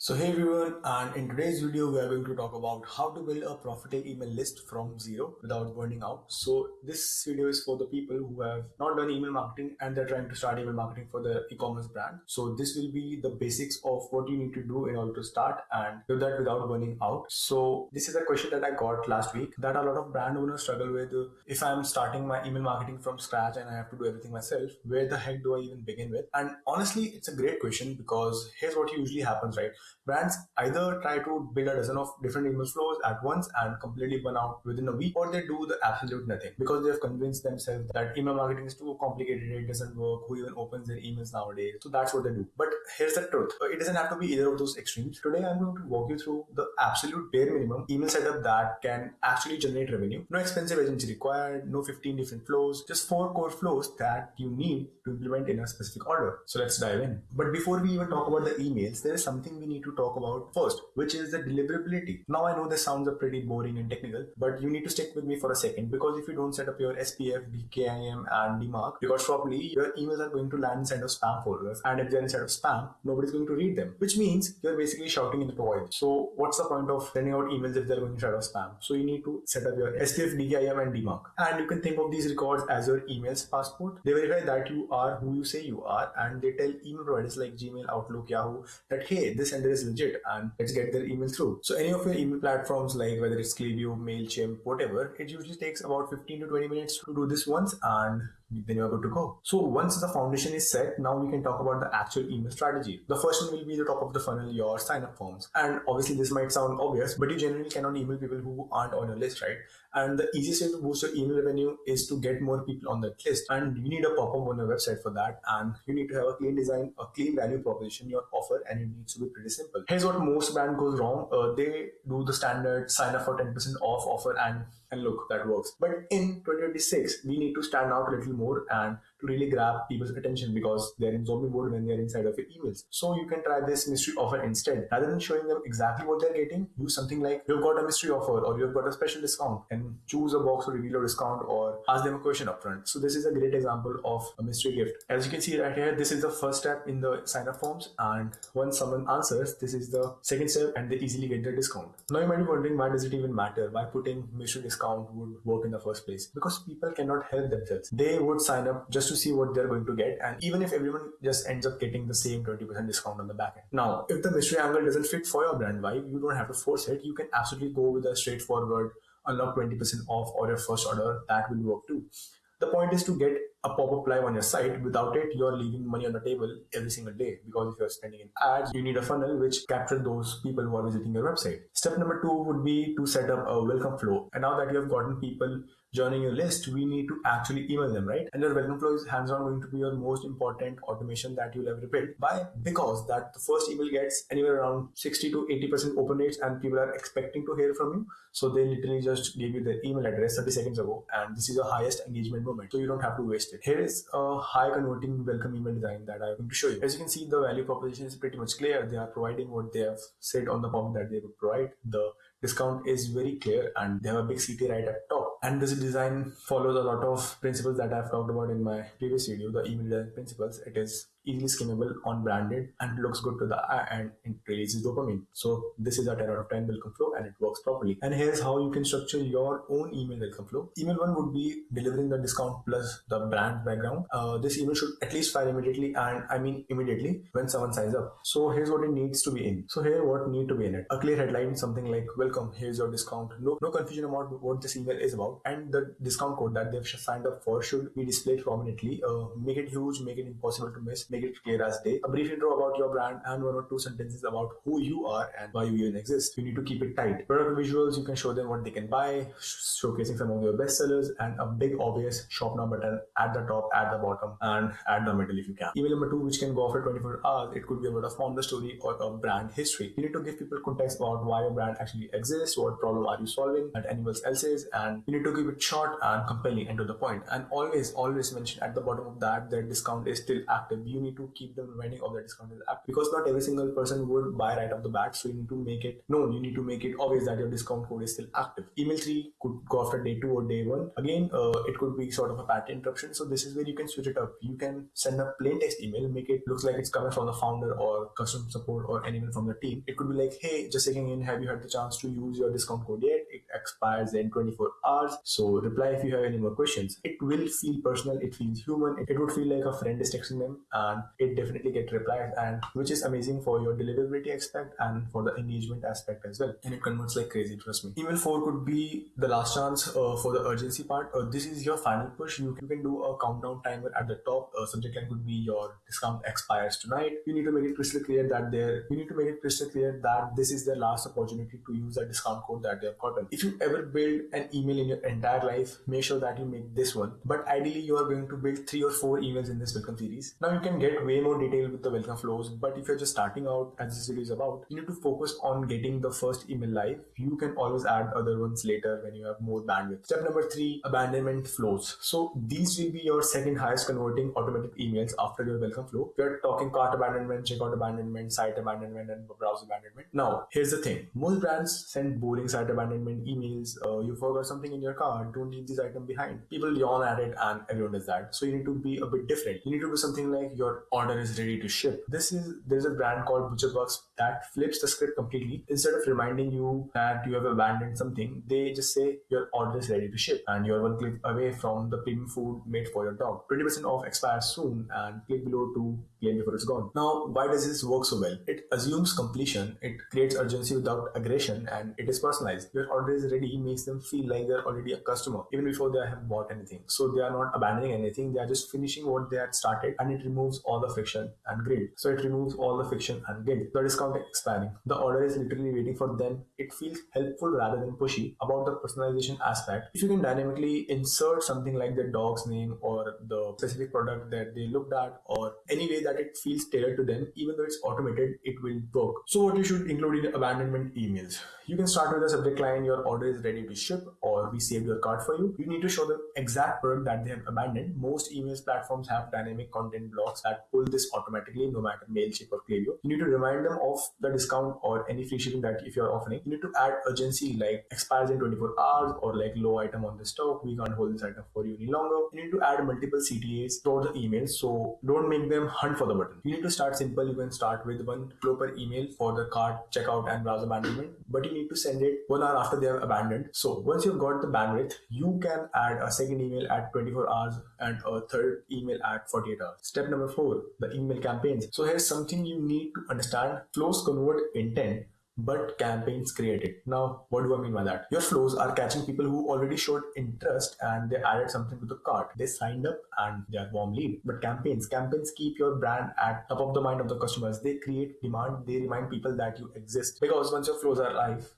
So hey everyone, and in today's video we are going to talk about how to build a profitable email list from zero without burning out. So this video is for the people who have not done email marketing and they're trying to start email marketing for their e-commerce brand. So this will be the basics of what you need to do in order to start and do that without burning out. So this is a question that I got last week that a lot of brand owners struggle with. If I'm starting my email marketing from scratch and I have to do everything myself, where the heck do I even begin with? And honestly, it's a great question because here's what usually happens, right? Brands either try to build a dozen of different email flows at once and completely burn out within a week, or they do the absolute nothing because they have convinced themselves that email marketing is too complicated, it doesn't work, who even opens their emails nowadays. So that's what they do. But here's the truth, it doesn't have to be either of those extremes. Today I'm going to walk you through the absolute bare minimum email setup that can actually generate revenue. No expensive agency required, no 15 different flows, just 4 core flows that you need to implement in a specific order. So let's dive in. But before we even talk about the emails, there is something we need to talk about first, which is the deliverability. Now I know this sounds a pretty boring and technical, but you need to stick with me for a second, because if you don't set up your SPF, DKIM and DMARC records properly, your emails are going to land inside of spam folders, and if they're inside of spam, nobody's going to read them, which means you're basically shouting in the void. So what's the point of sending out emails if they're going inside of spam? So you need to set up your SPF, DKIM and DMARC, and you can think of these records as your emails passport. They verify that you are who you say you are, and they tell email providers like Gmail, Outlook, Yahoo that hey, this sender is legit and let's get their email through. So any of your email platforms, like whether it's Klaviyo, Mailchimp, whatever, it usually takes about 15 to 20 minutes to do this once, and then you're good to go. So once the foundation is set, now we can talk about the actual email strategy. The first one will be the top of the funnel, your sign up forms. And obviously this might sound obvious, but you generally cannot email people who aren't on your list, right? And the easiest way to boost your email revenue is to get more people on that list. And you need a pop-up on your website for that. And you need to have a clean design, a clean value proposition, your offer, and it needs to be pretty simple. Here's what most brand goes wrong. They do the standard sign up for 10% off offer, and look, that works. But in 2026, we need to stand out a little more and to really grab people's attention, because they're in zombie mode when they're inside of your emails. So you can try this mystery offer instead. Rather than showing them exactly what they're getting, use something like you've got a mystery offer or you've got a special discount, and choose a box to reveal your discount or ask them a question upfront. So this is a great example of a mystery gift. As you can see right here, this is the first step in the sign up forms, and once someone answers, this is the second step and they easily get their discount. Now you might be wondering, why does it even matter? Why putting mystery discount would work in the first place? Because people cannot help themselves. They would sign up just to see what they're going to get, and even if everyone just ends up getting the same 20% discount on the back end. Now, if the mystery angle doesn't fit for your brand vibe, you don't have to force it. You can absolutely go with a straightforward unlock 20% off or your first order. That will work too. The point is to get a pop-up live on your site. Without it, you're leaving money on the table every single day, because if you're spending in ads, you need a funnel which captures those people who are visiting your website. Step number 2 would be to set up a welcome flow. And now that you have gotten people joining your list, we need to actually email them, right? And your welcome flow is hands-on going to be your most important automation that you'll ever build. Why? Because that the first email gets anywhere around 60 to 80% open rates, and people are expecting to hear from you. So they literally just gave you their email address 30 seconds ago, and this is your highest engagement moment. So you don't have to waste it. Here is a high converting welcome email design that I'm going to show you. As you can see, the value proposition is pretty much clear. They are providing what they have said on the form that they would provide. The discount is very clear, and they have a big CT right at top. And this design follows a lot of principles that I've talked about in my previous video, the email design principles. It is easily skimmable, unbranded, and looks good to the eye, and it releases dopamine. So this is a 10 out of 10 welcome flow, and it works properly. And here's how you can structure your own email welcome flow. Email 1 would be delivering the discount plus the brand background. This email should at least fire immediately, and I mean immediately, when someone signs up. So here's what it needs to be in. So here what need to be in it: a clear headline, something like welcome, here's your discount. No confusion about what this email is about, and the discount code that they've signed up for should be displayed prominently. Make it huge, make it impossible to miss, make it clear as day. A brief intro about your brand and 1 or 2 sentences about who you are and why you even exist. You need to keep it tight. Product visuals, you can show them what they can buy, showcasing some of your best sellers, and a big obvious shop now button at the top, at the bottom, and at the middle if you can. Email number 2, which can go after 24 hours. It could be about a founder story or a brand history. You need to give people context about why your brand actually exist, what problem are you solving that anyone else is, and you need to keep it short and compelling and to the point. And always mention at the bottom of that discount is still active. You need to keep them reminding of the discount is active, because not every single person would buy right off the bat. So you need to make it known. You need to make it obvious that your discount code is still active. Email 3 could go after day 2 or day 1. Again, it could be sort of a pattern interruption. So this is where you can switch it up. You can send a plain text email, make it looks like it's coming from the founder or customer support or anyone from the team. It could be like, hey, just checking in, have you had the chance to use your discount code yet? It expires in 24 hours. So reply if you have any more questions. It will feel personal, it feels human, it would feel like a friend is texting them, and it definitely get replies, and which is amazing for your deliverability aspect and for the engagement aspect as well. And it converts like crazy, trust me. Email 4 could be the last chance for the urgency part. This is your final push. You can do a countdown timer at the top. Subject line could be your discount expires tonight. You need to make it crystal clear that this is their last opportunity to use that discount code that they have gotten. If you ever build an email in your entire life, make sure that you make this one. But ideally, you are going to build 3 or 4 emails in this welcome series. Now you can get way more detail with the welcome flows, but if you're just starting out, as this video is about, you need to focus on getting the first email live. You can always add other ones later when you have more bandwidth. Step number 3, abandonment flows. So these will be your second highest converting automated emails after your welcome flow. We're talking cart abandonment, checkout abandonment, site abandonment, and browser abandonment. Now, here's the thing. Most brands send boring site abandonment emails. You forgot something in your cart, don't leave this item behind. People yawn at it and everyone does that. So you need to be a bit different. You need to do something like your order is ready to ship. There's a brand called ButcherBox that flips the script completely. Instead of reminding you that you have abandoned something, they just say your order is ready to ship and you're one click away from the premium food made for your dog. 20% off expires soon, and click below to claim before it's gone. Now, why does this work so well? It assumes completion, it creates urgency without aggression, and it is personalized. Your order is ready makes them feel like they're already a customer even before they have bought anything. So they are not abandoning anything, they are just finishing what they had started, and it removes all the friction and guilt. The discount expiring. The order is literally waiting for them. It feels helpful rather than pushy. About the personalization aspect, if you can dynamically insert something like the dog's name or the specific product that they looked at, or any way that it feels tailored to them, even though it's automated, it will work. So what you should include in abandonment emails. You can start with the subject line, your order is ready to ship, or we saved your cart for you. You need to show the exact product that they have abandoned. Most emails platforms have dynamic content blocks that pull this automatically, no matter Mailchimp or Klaviyo. You need to remind them of the discount or any free shipping that if you're offering. You need to add urgency like expires in 24 hours or like low item on the stock, we can't hold this item for you any longer. You need to add multiple CTAs throughout the email, so don't make them hunt for the button. You need to start simple. You can start with one flow per email for the cart, checkout, and browser abandonment, but you need to send it 1 hour after they have abandoned. So once you've got the bandwidth, you can add a second email at 24 hours and a third email at 48 hours. Step number 4, the email campaigns. So here's something you need to understand. Flows convert intent, but campaigns create it. Now, what do I mean by that? Your flows are catching people who already showed interest and they added something to the cart. They signed up and they are warm lead. But campaigns keep your brand at top of the mind of the customers. They create demand. They remind people that you exist. Because once your flows are live,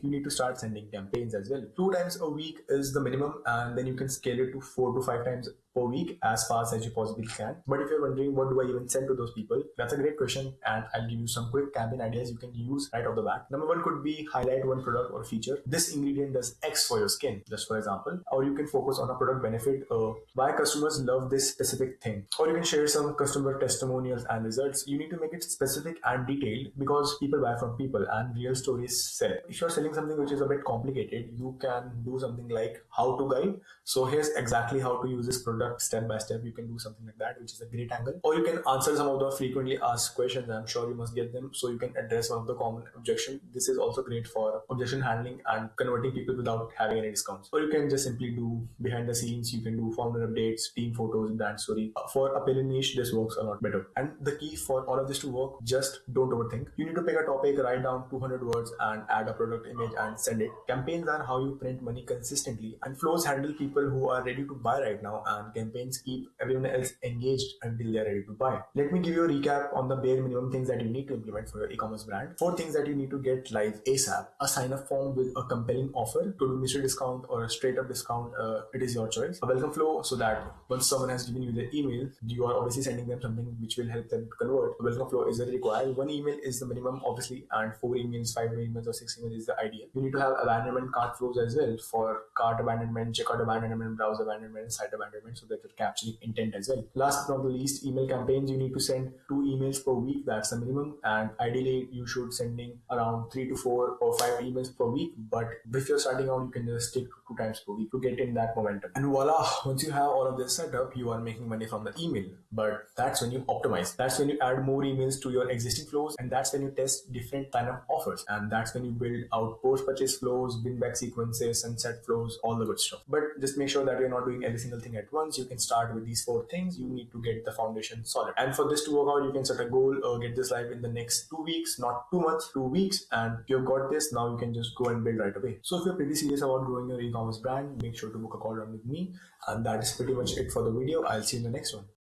you need to start sending campaigns as well. 2 times a week is the minimum, and then you can scale it to 4 to 5 times per week as fast as you possibly can. But if you're wondering what do I even send to those people, that's a great question, and I'll give you some quick campaign ideas you can use right off the bat. Number 1 could be highlight one product or feature. This ingredient does X for your skin, just for example. Or you can focus on a product benefit, why customers love this specific thing. Or you can share some customer testimonials and results. You need to make it specific and detailed because people buy from people and real stories sell. If you're selling something which is a bit complicated, you can do something like how to guide. So here's exactly how to use this product step by step. You can do something like that, which is a great angle. Or you can answer some of the frequently asked questions. I'm sure you must get them, so you can address one of the common objections. This is also great for objection handling and converting people without having any discounts. Or you can just simply do behind the scenes. You can do founder updates, team photos, brand story. For a appealing niche, this works a lot better. And the key for all of this to work, just don't overthink. You need to pick a topic, write down 200 words and add a product image and send it. Campaigns are how you print money consistently, and flows handle people who are ready to buy right now and campaigns keep everyone else engaged until they're ready to buy. Let me give you a recap on the bare minimum things that you need to implement for your e-commerce brand. 4 things that you need to get live ASAP: a sign-up form with a compelling offer, to do mystery discount or a straight-up discount, it is your choice. A welcome flow, so that once someone has given you their email, you are obviously sending them something which will help them convert. A welcome flow is very required. 1 email is the minimum, obviously, and 4 emails, 5 emails, or 6 emails is the ideal. You need to have abandonment cart flows as well, for cart abandonment, checkout abandonment, browse abandonment, and site abandonment, so that you're capturing intent as well. Last but not the least, email campaigns. You need to send 2 emails per week. That's the minimum, and ideally you should sending around 3 to 4 or 5 emails per week. But if you're starting out, you can just stick to 2 times per week to get in that momentum. And voila, once you have all of this set up, you are making money from the email. But that's when you optimize. That's when you add more emails to your existing flows, and that's when you test different kind of offers, and that's when you build out post-purchase flows, win-back sequences, sunset flows, all the good stuff. But just make sure that you're not doing every single thing at once. You can start with these 4 things. You need to get the foundation solid. And for this to work out, you can set a goal or get this live in the next 2 weeks, not 2 months, 2 weeks. And if you've got this, now you can just go and build right away. So if you're pretty serious about growing your e-commerce brand, make sure to book a call run with me. And that is pretty much it for the video. I'll see you in the next one.